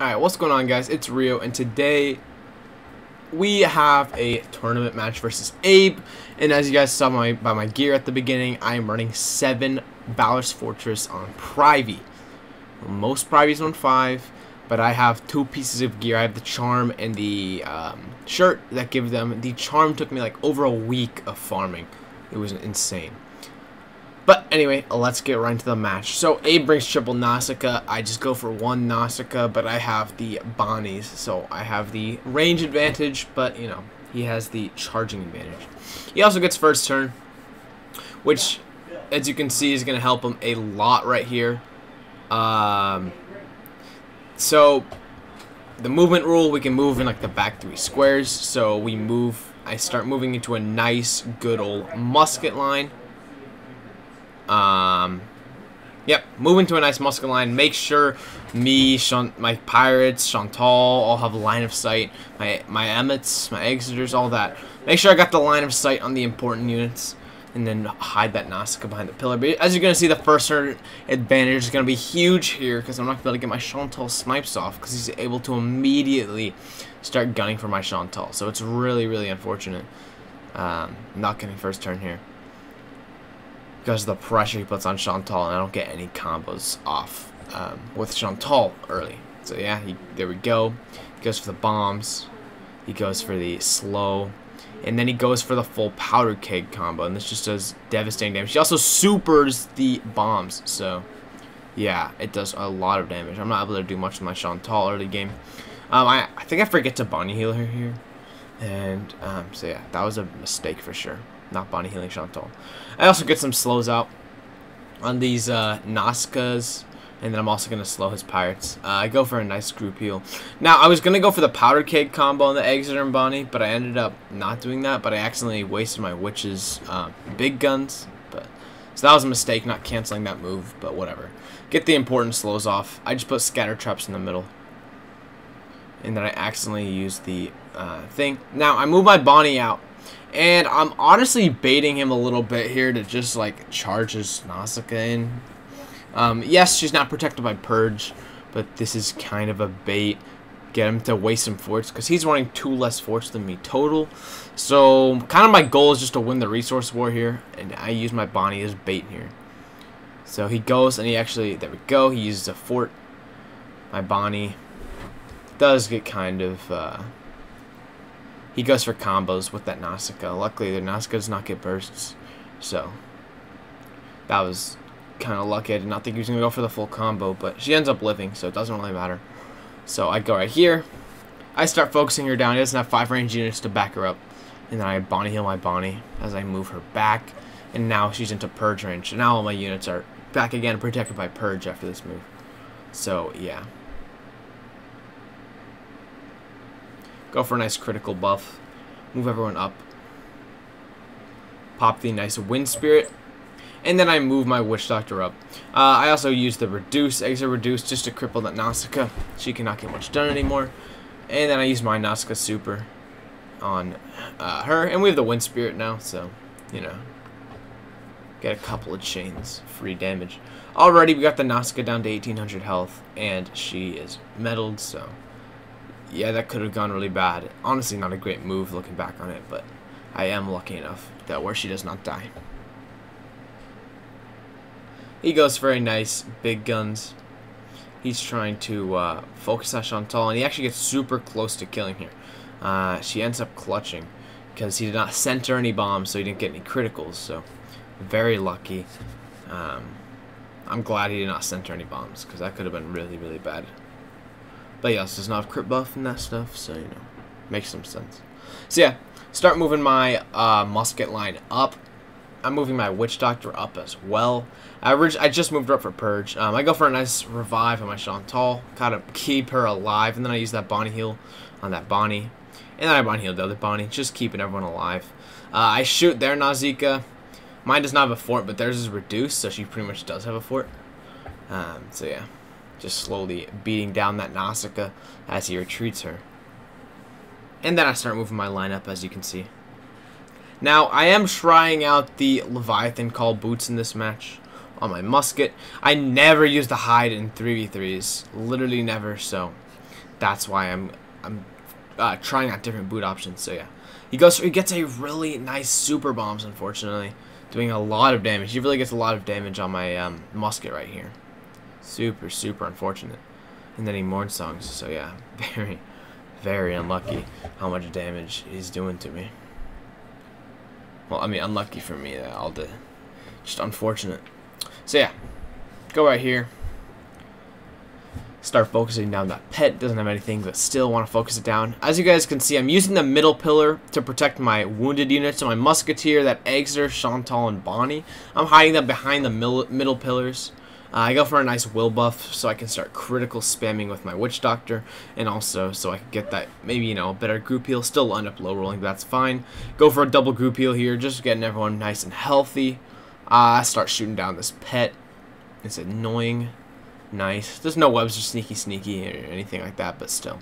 Alright, what's going on, guys? It's Rio, and today we have a tournament match versus Abe. And as you guys saw by my gear at the beginning, I am running 7 Valor's Fortress on Privy. Most Privies on 5, but I have 2 pieces of gear. I have the charm and the shirt that give them. The charm took me like over a week of farming. It was insane. But anyway, let's get right into the match. So Abe brings triple Nausicaa. I just go for 1 Nausicaa, but I have the Bonnies, so I have the range advantage, but you know, he has the charging advantage. He also gets first turn, which, as you can see, is going to help him a lot right here. So the movement rule, we can move in like the back 3 squares. So we move. I start moving into a nice, good old musket line. Yep, move into a nice musket line. Make sure my pirates, Chantal, all have a line of sight. My Emmets, my Exeters, all that. Make sure I got the line of sight on the important units, and then hide that Nausicaa behind the pillar. But as you're gonna see, the first turn advantage is gonna be huge here because I'm not gonna be able to get my Chantal snipes off because he's able to immediately start gunning for my Chantal. So it's really, really unfortunate. Not getting first turn here, because of the pressure he puts on Chantal, and I don't get any combos off with Chantal early. So yeah, there we go. He goes for the bombs. He goes for the slow. And then he goes for the full powder keg combo, and this just does devastating damage. He also supers the bombs, so yeah, it does a lot of damage. I'm not able to do much with my Chantal early game. I think I forget to Bonnie heal her here. And so yeah, that was a mistake for sure. Not Bonnie healing Chantal. I also get some slows out on these Nausicaas, and then I'm also going to slow his pirates. I go for a nice group heal. Now, I was going to go for the powder keg combo on the Exeter and Bonnie, but I ended up not doing that, but I accidentally wasted my witch's big guns. So that was a mistake, not canceling that move, but whatever. Get the important slows off. I just put scatter traps in the middle, and then I accidentally used the thing. Now, I move my Bonnie out. And I'm honestly baiting him a little bit here to just like charge his Nausicaa in. Yes, she's not protected by Purge, but this is kind of a bait. Get him to waste some forts because he's running 2 less forts than me total. So kind of my goal is just to win the resource war here, and I use my Bonnie as bait here. So he goes and he actually, there we go, he uses a fort. My Bonnie does get kind of he goes for combos with that Nausicaa. Luckily, the Nausicaa does not get bursts, so that was kind of lucky. I did not think he was going to go for the full combo, but she ends up living, so it doesn't really matter. So I go right here. I start focusing her down. He doesn't have 5 range units to back her up, and then I Bonnie heal my Bonnie as I move her back, and now she's into Purge range. So now all my units are back again, protected by Purge after this move. So yeah. Go for a nice critical buff. Move everyone up. Pop the nice Wind Spirit. And then I move my Witch Doctor up. I also use the Extra Reduce just to cripple that Nausicaa. She cannot get much done anymore. And then I use my Nausicaa Super on her. And we have the Wind Spirit now, so, you know, get a couple of chains. Free damage. Already, we got the Nausicaa down to 1800 health. And she is meddled, so yeah, that could have gone really bad. Honestly, not a great move looking back on it, but I am lucky enough that where she does not die. He goes for a nice big guns. He's trying to focus on Chantal, and he actually gets super close to killing here. She ends up clutching because he did not center any bombs, so he didn't get any criticals. So very lucky. I'm glad he did not center any bombs because that could have been really, really bad. But yes, does not have crit buff and that stuff, so, you know, makes some sense. So yeah, start moving my musket line up. I'm moving my Witch Doctor up as well. I just moved her up for Purge. I go for a nice revive on my Chantal, kind of keep her alive, and then I use that Bonnie heal on that Bonnie. And then I Bonnie heal the other Bonnie, just keeping everyone alive. I shoot their Nausicaa. Mine does not have a fort, but theirs is reduced, so she pretty much does have a fort. So yeah. Just slowly beating down that Nausicaa as he retreats her. And then I start moving my lineup, as you can see. Now, I am trying out the Leviathan Call Boots in this match on my musket. I never use the hide in 3v3s. Literally never, so that's why I'm trying out different boot options. So yeah, he gets a really nice super bombs, unfortunately, doing a lot of damage. He really gets a lot of damage on my musket right here. Super unfortunate. And then he mourn songs. So yeah, very unlucky how much damage he's doing to me. Well, I mean, unlucky for me. Just unfortunate. So yeah, go right here. Start focusing down that pet. Doesn't have anything, but still want to focus it down. As you guys can see, I'm using the middle pillar to protect my wounded units. So my musketeer, that Exeter, Chantal, and Bonnie, I'm hiding them behind the middle pillars. I go for a nice will buff so I can start critical spamming with my witch doctor, and also so I can get that maybe, you know, a better group heal. Still end up low rolling, but that's fine. Go for a double group heal here, just getting everyone nice and healthy. Start shooting down this pet. It's annoying. Nice. There's no webs or sneaky or anything like that, but still.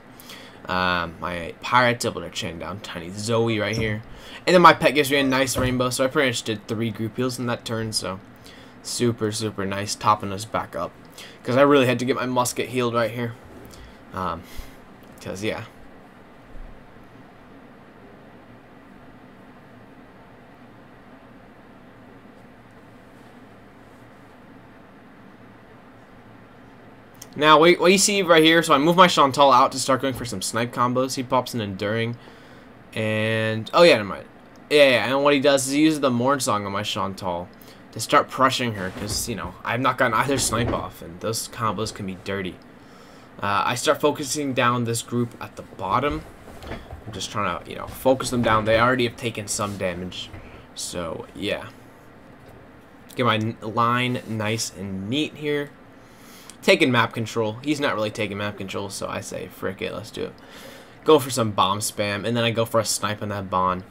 My pirate's able to chain down tiny Zoe right here. And then my pet gives me a nice rainbow, so I pretty much did 3 group heals in that turn, so super nice, topping us back up. Because I really had to get my musket healed right here. Because, yeah. Now, what you see right here, so I move my Chantal out to start going for some snipe combos. He pops an Enduring. And, oh yeah, never mind. Yeah, and what he does is he uses the Mourn Song on my Chantal to start pressuring her, because, you know, I've not gotten either snipe off, and those combos can be dirty. I start focusing down this group at the bottom. I'm just trying to, you know, focus them down. They already have taken some damage. So, yeah. Get my line nice and neat here. Taking map control. He's not really taking map control, so I say, frick it, let's do it. Go for some bomb spam, and then I go for a snipe on that Bond.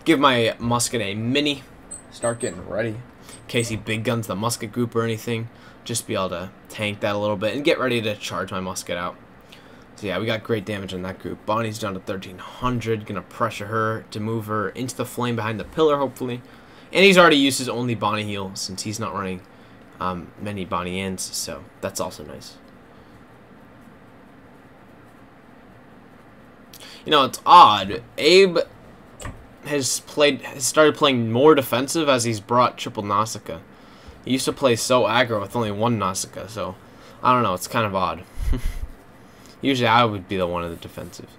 Give my musket a mini. Start getting ready. In case he big guns the musket group or anything. Just be able to tank that a little bit and get ready to charge my musket out. So yeah, we got great damage on that group. Bonnie's down to 1300. Gonna pressure her to move her into the flame behind the pillar, hopefully. And he's already used his only Bonnie heal since he's not running many Bonnie ends, so that's also nice. You know, it's odd. Abe has started playing more defensive as he's brought triple Nausicaa. He used to play so aggro with only 1 Nausicaa, so I don't know, it's kind of odd. Usually I would be the one of the defensive.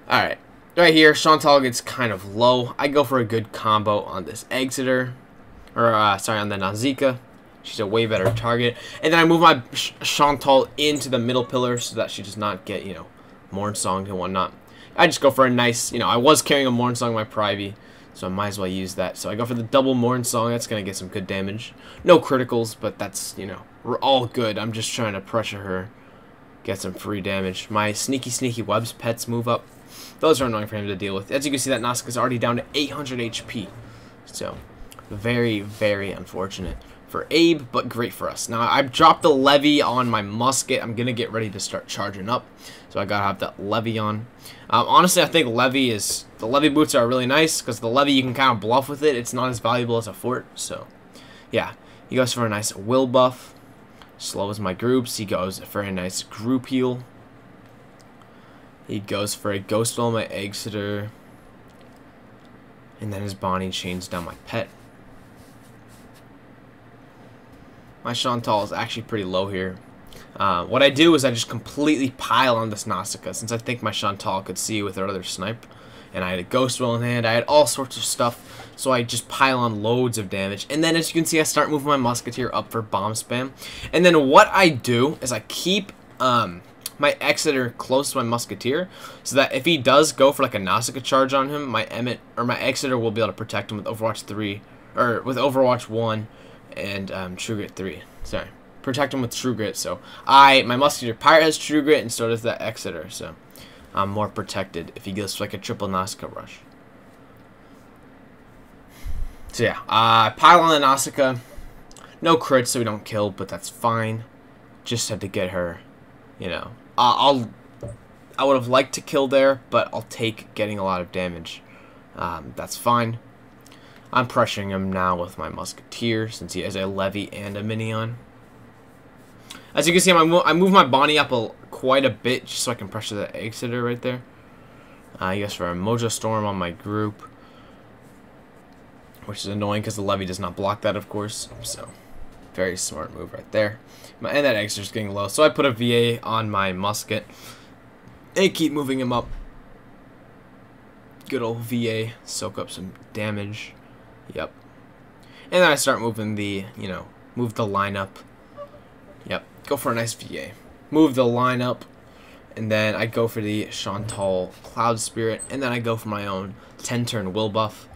Alright, right here, Chantal gets kind of low. I go for a good combo on this Exeter, or sorry, on the Nausicaa. She's a way better target. And then I move my Chantal into the middle pillar so that she does not get, you know, Mourn Song and whatnot. I just go for a nice, you know, I was carrying a Mourn Song in my Privy, so I might as well use that. So I go for the double Mourn Song. That's going to get some good damage. No criticals, but that's, you know, we're all good. I'm just trying to pressure her, get some free damage. My sneaky webs pets move up. Those are annoying for him to deal with. As you can see, that Nausicaa is already down to 800 HP. So, very unfortunate for Abe, but great for us. Now, I've dropped the levy on my musket. I'm going to get ready to start charging up. So I got to have that levy on. Honestly, I think the levy boots are really nice because the levy, you can kind of bluff with it. It's not as valuable as a fort. So, yeah. He goes for a nice will buff. Slows my groups. He goes for a nice group heal. He goes for a ghost on my Exeter. And then his Bonnie chains down my pet. My Chantal is actually pretty low here. What I do is I just completely pile on this Nausicaa, since I think my Chantal could see with her other snipe. And I had a Ghost Will in hand, I had all sorts of stuff, so I just pile on loads of damage. And then as you can see, I start moving my Musketeer up for bomb spam. And then what I do is I keep my Exeter close to my Musketeer, so that if he does go for like a Nausicaa charge on him, my Exeter will be able to protect him with Overwatch 3, or with Overwatch 1 and True Grit 3. Sorry. Protect him with True Grit, so my Musketeer Pirate has True Grit, and so does that Exeter, so I'm more protected if he goes like a triple Nausicaa rush. So yeah, pile on the Nausicaa. No crits, so we don't kill, but that's fine. Just had to get her, you know. I would have liked to kill there, but I'll take getting a lot of damage. That's fine. I'm pressuring him now with my Musketeer, since he has a Levy and a Minion. As you can see, I move my Bonnie up quite a bit just so I can pressure the exiter right there. He goes for a Mojo Storm on my group, which is annoying because the levy does not block that, of course. So, very smart move right there. And that exiter's getting low, so I put a VA on my musket and keep moving him up. Good old VA, soak up some damage. Yep. And then I start moving the, move the line up. Yep, go for a nice VA. Move the line up, and then I go for the Chantal Cloud Spirit, and then I go for my own 10-turn will buff.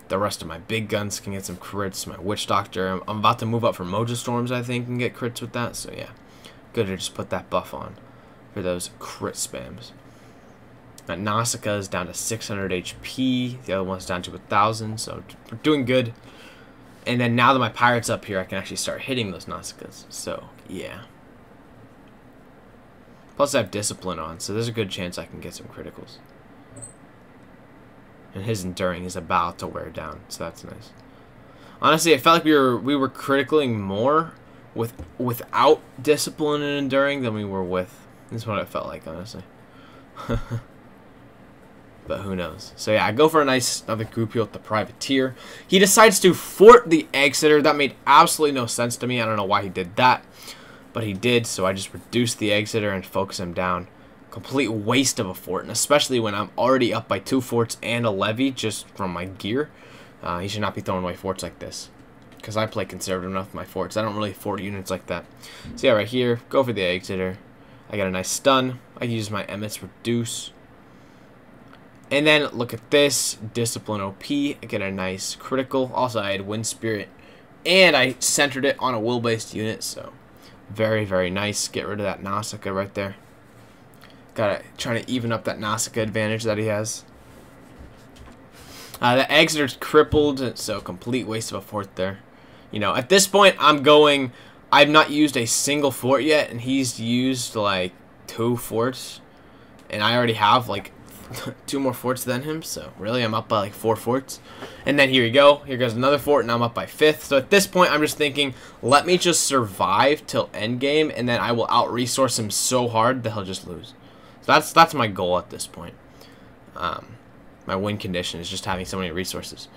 The rest of my big guns can get some crits. My Witch Doctor, I'm about to move up for Mojo Storms, I think, and get crits with that. So yeah, good to just put that buff on for those crit spams. That Nausicaa is down to 600 HP. The other one's down to 1,000, so we're doing good. And then now that my Pirate's up here, I can actually start hitting those Nausicaas. So yeah. Plus I have Discipline on, so there's a good chance I can get some criticals. And his Enduring is about to wear down, so that's nice. Honestly, I felt like we were criticaling more without Discipline and Enduring than we were with. That's what it felt like, honestly. But who knows? So yeah, I go for another group heal with the Privateer. He decides to fort the Exeter. That made absolutely no sense to me. I don't know why he did that, but he did. So I just reduced the Exeter and focus him down. Complete waste of a fort, and especially when I'm already up by 2 forts and a levy just from my gear. He should not be throwing away forts like this, because I play conservative enough with my forts. I don't really fort units like that. So yeah, right here, go for the Exeter. I got a nice stun. I use my Emmett's Reduce. And then look at this, Discipline OP. I get a nice critical. Also, I had Wind Spirit, and I centered it on a will-based unit. So very, very nice. Get rid of that Nausicaa right there. Gotta trying to even up that Nausicaa advantage that he has. The Exeter's crippled, so complete waste of a fort there. At this point, I've not used a single fort yet, and he's used like 2 forts, and I already have like 2 more forts than him. So really, I'm up by like 4 forts. And then here you go. Here goes another fort, and I'm up by 5th. So at this point, I'm just thinking, let me just survive till endgame, and then I will out-resource him so hard that he'll just lose. So that's my goal at this point. My win condition is just having so many resources.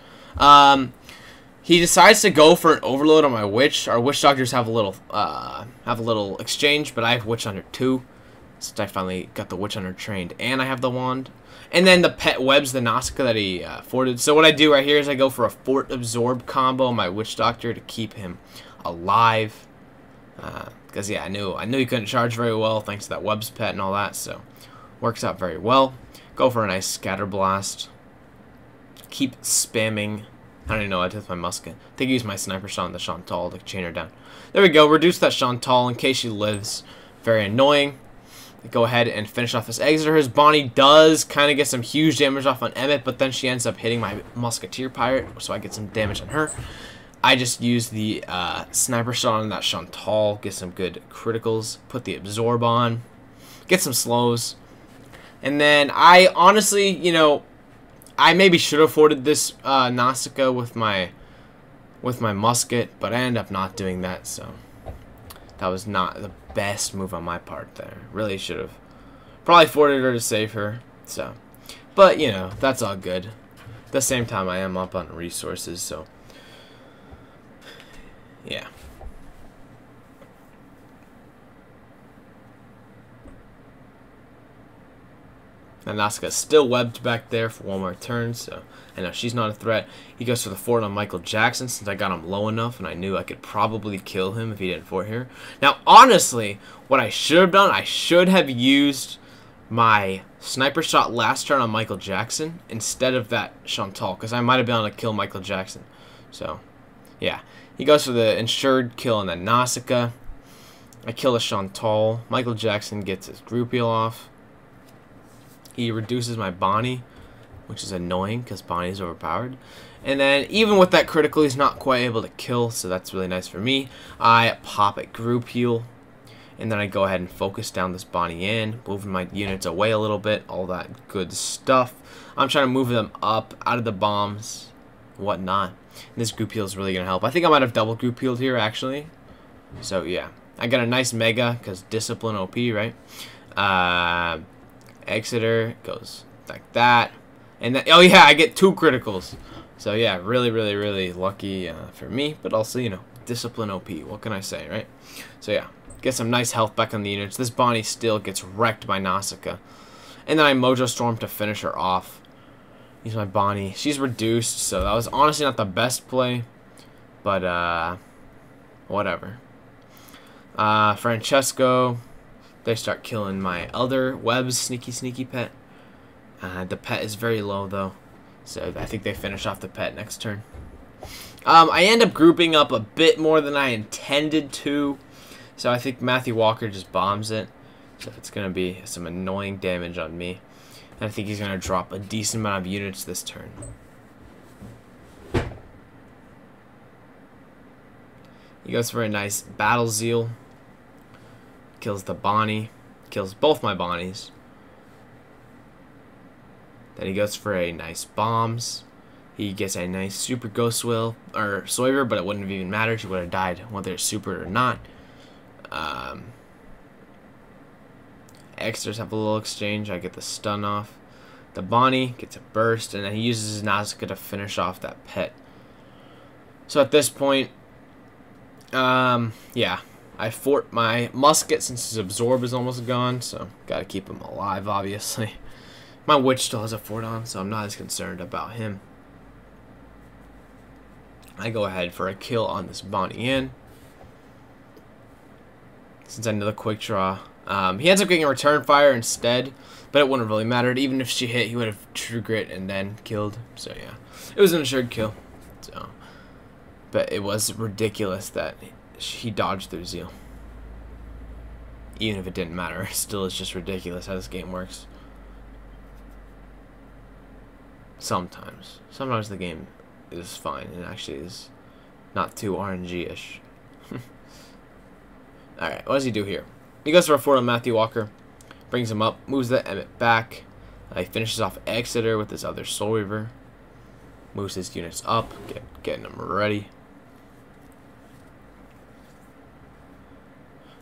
He decides to go for an overload on my witch. Our witch doctors have a little exchange, but I have Witch Hunter 2, since I finally got the Witch Hunter trained, and I have the wand. And then the pet webs the Nausicaa that he forted. So what I do right here is I go for a fort absorb combo on my witch doctor to keep him alive. Because yeah, I knew he couldn't charge very well thanks to that webs pet and all that. So works out very well. Go for a nice scatter blast. Keep spamming. I don't even know what I did with my musket. I think I used my sniper shot on the Chantal to chain her down. There we go. Reduce that Chantal in case she lives. Very annoying. Go ahead and finish off this Exeter. His Bonnie does kind of get some huge damage off on Emmett, but then she ends up hitting my Musketeer Pirate, so I get some damage on her. I just use the sniper shot on that Chantal, get some good criticals, put the absorb on, get some slows. And then I honestly, I maybe should have forted this Nausicaa with my musket, but I ended up not doing that, so that was not the best move on my part there. Really should have probably forted her to save her. So, but that's all good. At the same time, I am up on resources, so yeah. And Nausicaa's still webbed back there for one more turn, so I know she's not a threat. He goes for the fort on Michael Jackson since I got him low enough, and I knew I could probably kill him if he didn't fort here. Now, honestly, what I should have done, I should have used my sniper shot last turn on Michael Jackson instead of that Chantal, because I might have been able to kill Michael Jackson. So, yeah. He goes for the insured kill on the Nausicaa. I kill the Chantal. Michael Jackson gets his group heal off. He reduces my Bonnie, which is annoying because Bonnie's overpowered. And then even with that critical, he's not quite able to kill, so that's really nice for me. I pop a group heal, and then I go ahead and focus down this Bonnie in, moving my units away a little bit, all that good stuff. I'm trying to move them up, out of the bombs, whatnot. And this group heal is really going to help. I think I might have double group healed here, actually. So, yeah. I got a nice mega because discipline OP, right? Exeter goes like that. And then, oh yeah, I get 2 criticals. So yeah, really, really, really lucky for me. But also, you know, discipline OP. What can I say, right? So yeah, get some nice health back on the units. This Bonnie still gets wrecked by Nausicaa. And then I Mojo Storm to finish her off. Use my Bonnie. She's reduced, so that was honestly not the best play. But, whatever. Francesco, they start killing my other Web's sneaky pet. The pet is very low, though. So I think they finish off the pet next turn. I end up grouping up a bit more than I intended to. So I think Matthew Walker just bombs it. So it's going to be some annoying damage on me. And I think he's going to drop a decent amount of units this turn. He goes for a nice Battle Zeal. Kills the Bonnie. Kills both my Bonnies. Then he goes for a nice Bombs. He gets a nice Super Ghost Will or Soiver, but it wouldn't have even mattered. She would have died whether it's super or not. Extras have a little exchange. I get the stun off. The Bonnie gets a burst, and then he uses his Nausicaa to finish off that pet. So at this point, yeah, I fort my musket since his absorb is almost gone, so gotta keep him alive, obviously. My witch still has a fort on, so I'm not as concerned about him. I go ahead for a kill on this Bonnie in. Since I know the quick draw. He ends up getting a return fire instead, but it wouldn't really mattered. Even if she hit, he would have true grit and then killed. So yeah, it was an assured kill. So, but it was ridiculous that he dodged through Zeal. Even if it didn't matter, still it's just ridiculous how this game works. Sometimes the game is fine and actually is not too RNG-ish. Alright, what does he do here? He goes for a fort on Matthew Walker, brings him up, moves the Emmett back. He finishes off Exeter with his other Soul Reaver. Moves his units up, getting them ready.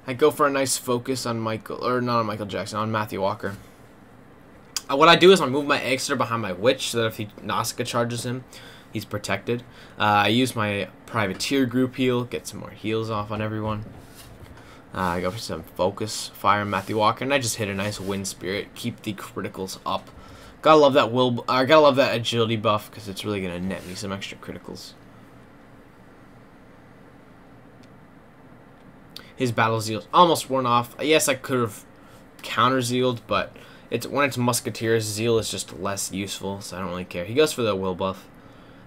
I go for a nice focus on not on Michael Jackson, on Matthew Walker. What I do is I move my Exeter behind my Witch so that if he Nausicaa charges him, he's protected. I use my Privateer group heal, get some more heals off on everyone. I go for some focus fire on Matthew Walker, and I just hit a nice Wind Spirit, keep the criticals up. Gotta love that gotta love that agility buff because it's really gonna net me some extra criticals. His Battle Zeal's almost worn off. Yes, I could have counter Zealed, but when it's Musketeers, Zeal is just less useful, so I don't really care. He goes for the will buff.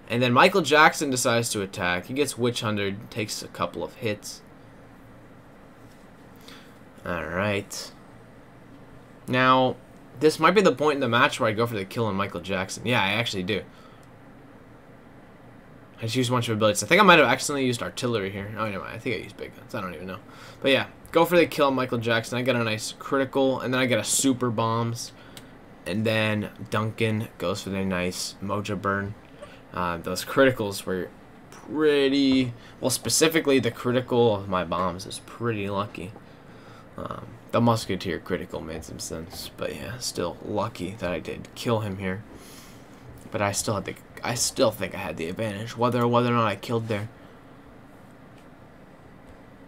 And then Michael Jackson decides to attack. He gets Witch Hunted, takes a couple of hits. Alright. Now, this might be the point in the match where I go for the kill on Michael Jackson. Yeah, I actually do. I just used a bunch of abilities. I think I might have accidentally used artillery here. Oh, never mind. I think I used big guns. I don't even know. But yeah, go for the kill on Michael Jackson. I got a nice critical, and then I get a super bombs. And then Duncan goes for the nice Mojo burn. Those criticals were pretty... Well, specifically the critical of my bombs is pretty lucky. The Musketeer critical made some sense. But yeah, still lucky that I did kill him here. But I still think I had the advantage, whether or not I killed there.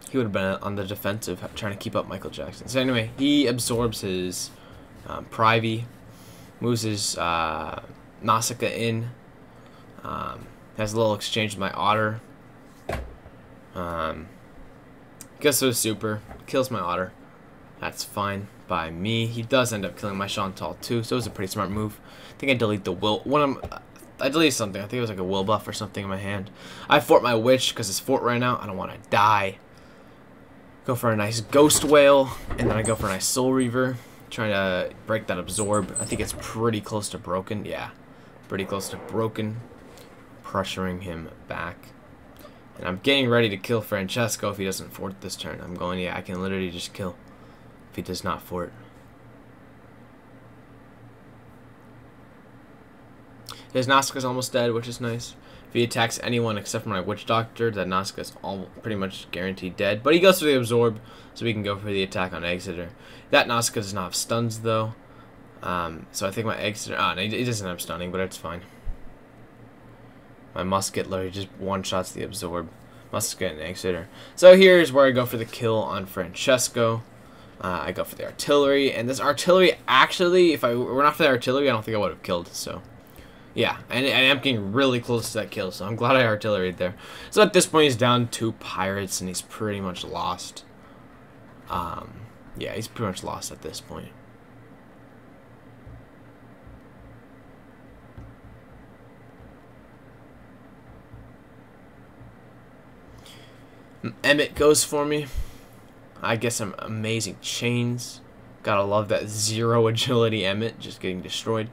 He would have been on the defensive, trying to keep up Michael Jackson. So anyway, he absorbs his Privy, moves his Nausicaa in, has a little exchange with my Otter. Goes to a super, kills my Otter. That's fine by me. He does end up killing my Chantal too, so it was a pretty smart move. I think I delete the will. I deleted something. I think it was like a will buff or something in my hand. I fort my Witch because it's fort right now. I don't want to die. Go for a nice Ghost Whale, and then I go for a nice Soul Reaver, trying to break that absorb. I think it's pretty close to broken. Yeah, pretty close to broken. Pressuring him back. And I'm getting ready to kill Francesco if he doesn't fort this turn. I'm going, yeah, I can literally just kill if he does not fort. His Nausicaa's almost dead, which is nice. If he attacks anyone except for my Witch Doctor, then Nausicaa's all pretty much guaranteed dead. But he goes for the Absorb, so we can go for the attack on Exeter. That Nausicaa does not have stuns, though. So I think my Exeter... Ah, no, he doesn't have stunning, but it's fine. My Musket literally just one-shots the Absorb. Musket and Exeter. So here's where I go for the kill on Francesco. I go for the artillery, and this artillery actually, if I were not for the artillery, I don't think I would have killed, so... Yeah, and I'm getting really close to that kill, so I'm glad I artilleried there. So at this point, he's down 2 pirates, and he's pretty much lost. Yeah, he's pretty much lost at this point. Emmett goes for me. I get some amazing chains. Gotta love that 0 agility Emmett just getting destroyed.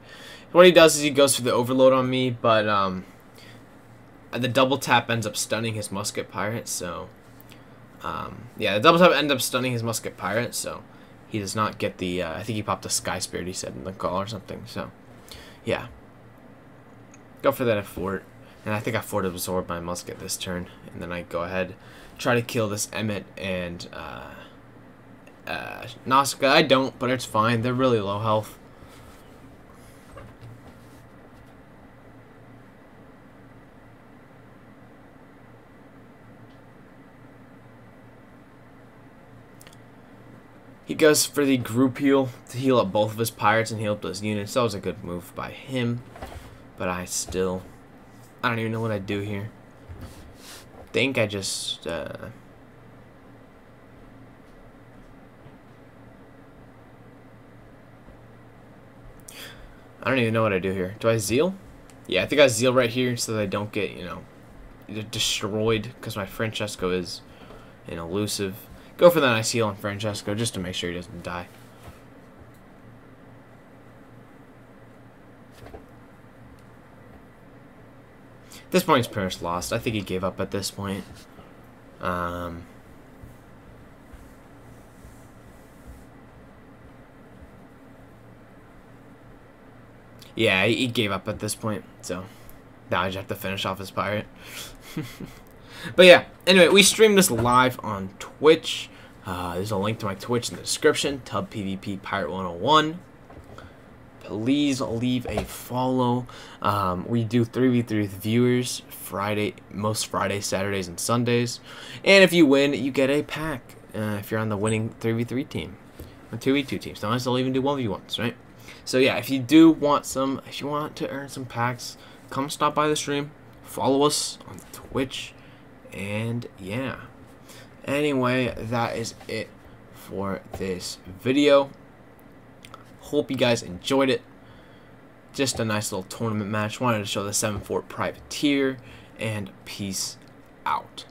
What he does is he goes for the overload on me, but the double tap ends up stunning his musket pirate. So yeah, the double tap ends up stunning his musket pirate. So he does not get the. I think he popped a Sky Spirit. He said in the call or something. So yeah, go for that at fort, and I think I fort absorb my musket this turn, and then I go ahead try to kill this Emmett and Nausicaa. I don't, but it's fine. They're really low health. He goes for the group heal to heal up both of his pirates and heal up those units. That was a good move by him. But I don't even know what I'd do here. I think I just... I don't even know what I do here. Do I Zeal? Yeah, I think I Zeal right here so that I don't get, you know, destroyed because my Francesco is an elusive. Go for that nice heal on Francesco just to make sure he doesn't die. At this point, he's pretty much lost. I think he gave up at this point. Yeah, he gave up at this point. So now I just have to finish off his pirate. But yeah, anyway, we stream this live on Twitch. There's a link to my Twitch in the description. Tub PvP Pirate101. Please leave a follow. We do 3v3 with viewers most Fridays, Saturdays, and Sundays. And if you win, you get a pack. If you're on the winning 3v3 team, or 2v2 team. Sometimes they'll even do 1v1s, right? So yeah, if you do want some, if you want to earn some packs, come stop by the stream. Follow us on Twitch. And yeah, anyway, that is it for this video. Hope you guys enjoyed it. Just a nice little tournament match. Wanted to show the 7 Fort Privateer, and peace out.